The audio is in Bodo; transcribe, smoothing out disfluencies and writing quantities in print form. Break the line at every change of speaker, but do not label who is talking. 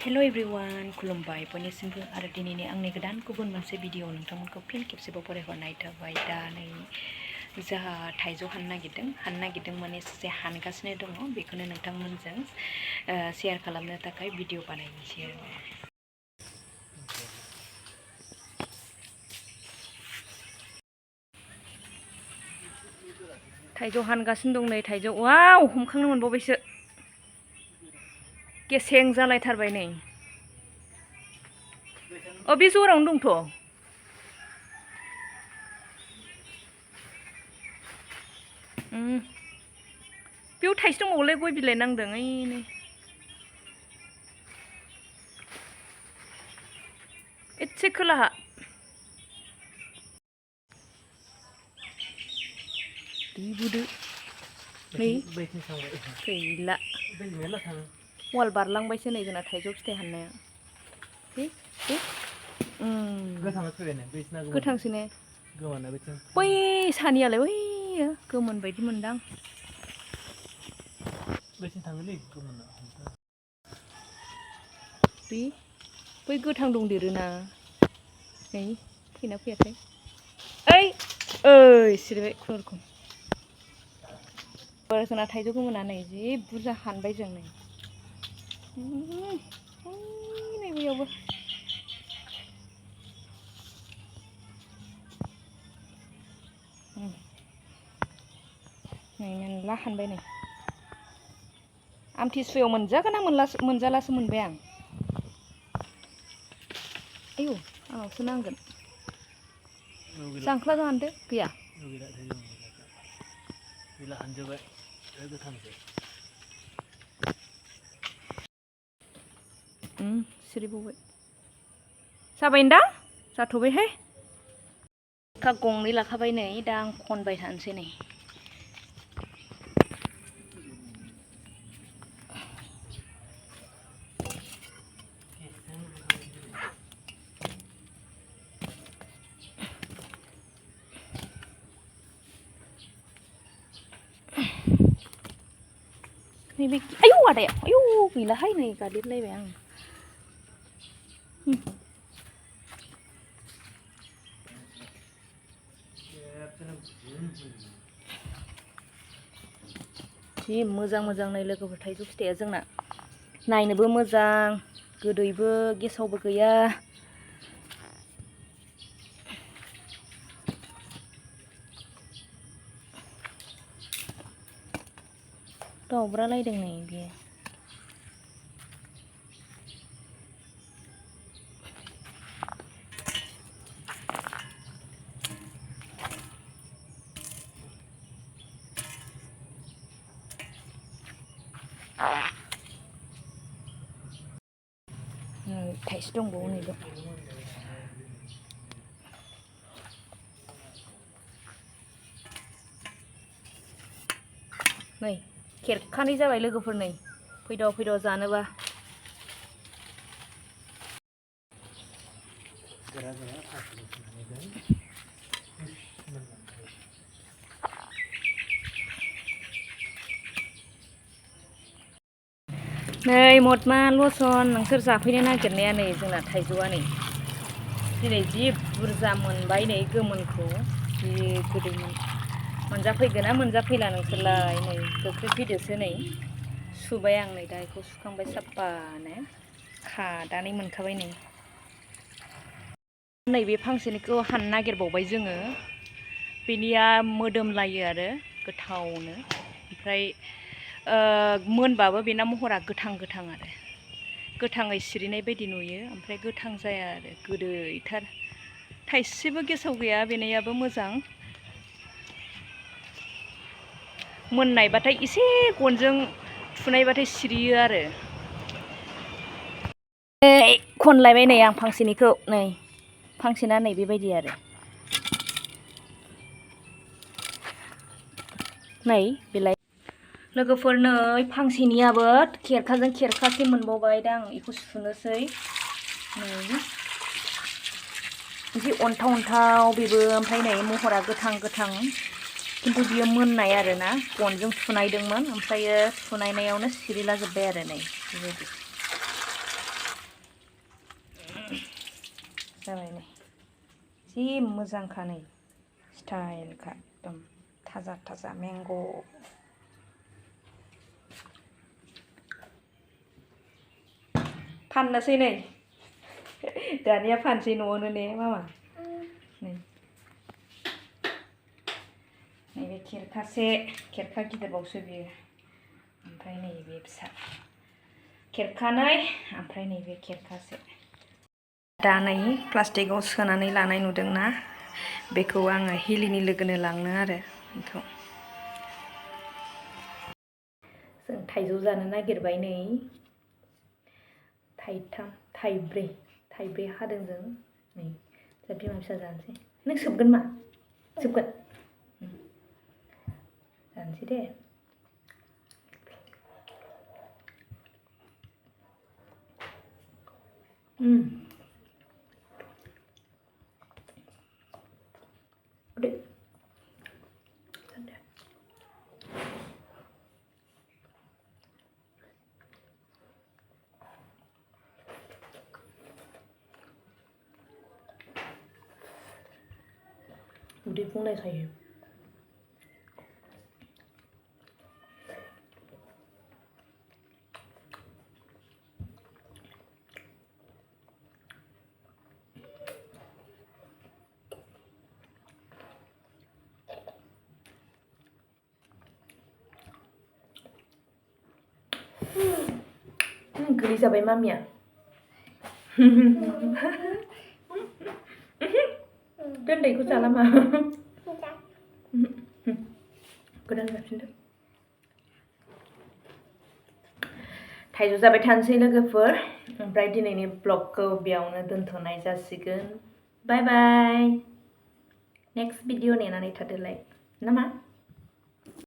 हेलो एवरीवन खुलुमबाय बयनिसिमबो आरो दिनैनि आंनि गोदान गुबुन मोनसे भिडिअ नोंथांमोनखौ फिन खेबसेबाव फरायहरनाय थाबाय। दा नै जोंहा थाइजौ हाननो नागिरदों माने एसे हानगासिनो दङ, बेखौनो नोंथांमोनजों शेयार खालामनो थाखाय भिडिअ बानायनोसै आरो। थाइजौ हानगासिनो दं नै थाइजौ, वाव हमखांनो मोनबावबायसो, गेसें जालायथारबाय नै। बे जरावनो दंथ'। बेयाव थाइसे दंबावोलै, गय बिलाइ नांदों ओइ नै। एसे खोलाहा बुदो नै गैला, वाल बारलांबायसो नै जोंना थाइजौ फिथाइ हाननाया। गोथांसो ने, बै सानियालाय बैयो गोमोन बायदि मोनदां। बै गोथां दंदेरोना, नै फैना फैयाखै, ओइ सिरिबाय खुनुरुखुम। जोंना थाइजौ गोमोना नै जि बुरजा हानबाय जों नै, नै बैयावबो। नै मेरला हानबाय नै, आमथिसुवायाव मोनजागोन ना मोनजालासो मोनबाय आं। आयौ आंनावसो नांगोन, जांख्लाजों हानदो, गैया सिरिबावबाय, जाबायदां, जाथ'बायहाय। सिखा गंनै लाखाबाय नै, दा आं खनबाय थानोसै नै। नैबे आयौ आदाया, आयौ गैलाहाय नै गादेरलायबाय आं। जि मोजां मोजां नै लोगोफोर थाइजौ फिथाइया जोंना, नायनोबो मोजां, गोदैबो गेसावबो गैया। दावब्रालायदों नै बेयो। थाइसे दंबावो नैबो। नै खेरखानै जाबाय लोगोफोर, नै फैद' जानोबा। नै मदमा लसन नोंसोर जाफैनो नागिरनाया नै जोंना थाइजौआ नै दिनै जि बुरजा मोनबाय नै, गोमोनखौ जि गोदैमोन। मोनजाफैगोन ना मोनजाफैला नोंसोरलाय? नै गोख्रै फैदोसो नै, सुबाय आं नै, दा बेखौ सुखांबाय साफानो, खानानै मोनखाबाय नै। नैबे फांसेनिखौ हाननो नागिरबावबाय जोङो, बेनिया मोदोमलायो आरो गोथावनो, ओमफ्राय मोनबाबो बेना महरा गोथां आरो गोथाङै सिरिनाय बायदि नुयो, ओमफ्राय गोथां जाया आरो गोदैथार। थाइसेबो गेसाव गैया, बेनियाबो मोजां। मोननायबाथाय एसे गनजों थुनायबाथाय सिरियो आरो। खनलायबाय नै आं फांसेनिखौ, नै फांसेना नै बेबायदि आरो। नै बेलाय लोगोफोर, नै फांसेनियाबो खेरखाजों खेरखासे मोनबावबाय, दा आं बेखौ सुनोसै। नै एसे अन्थाव बेबो, ओमफ्राय नै महरा गोथां, खिन्थु बियो मोननाय आरो ना, गनजों थुनायदोंमोन, ओमफ्रायो थुनायनायावनो सिरिलाजोब्बाय आरो नै बेबायदि। जाबाय नै जि मोजांखा नै स्टाइलखा एकदम थाजा थाजा मेंग' फाननोसै नै दानिया फानसै न'आवनो ने मामा नै नैबे खेरखासे खेरखा गिदिरबावसो बियो ओमफ्राय नैबे फिसा खेरखानै ओमफ्राय नैबे खेरखासे दा नै प्लास्टिकआव सोनानै लानाय नुदोंना बेखौ आङो हिलिनि लोगोनो लांनो आरो बेखौ जों थाइजौ जानो नागिरबाय नै थाइथाम थाइब्रै हादों जों नै दा बिमा फिसा जानोसै नों सोबगोन मा सोबगोन जानोसै दे udah udah mulai kayak geli sampai mami ya. Doन्दैखौ जाला मा गोदान जाफिनदो थाइजौ जाबाय थानोसै लोगोफोर ओमफ्राय दिनैनि ब्लगखौ बेयावनो दोनथ'नाय जासिगोन बाय बाय नेक्स्ट भिडिअ नेनानै थादोलाय नामा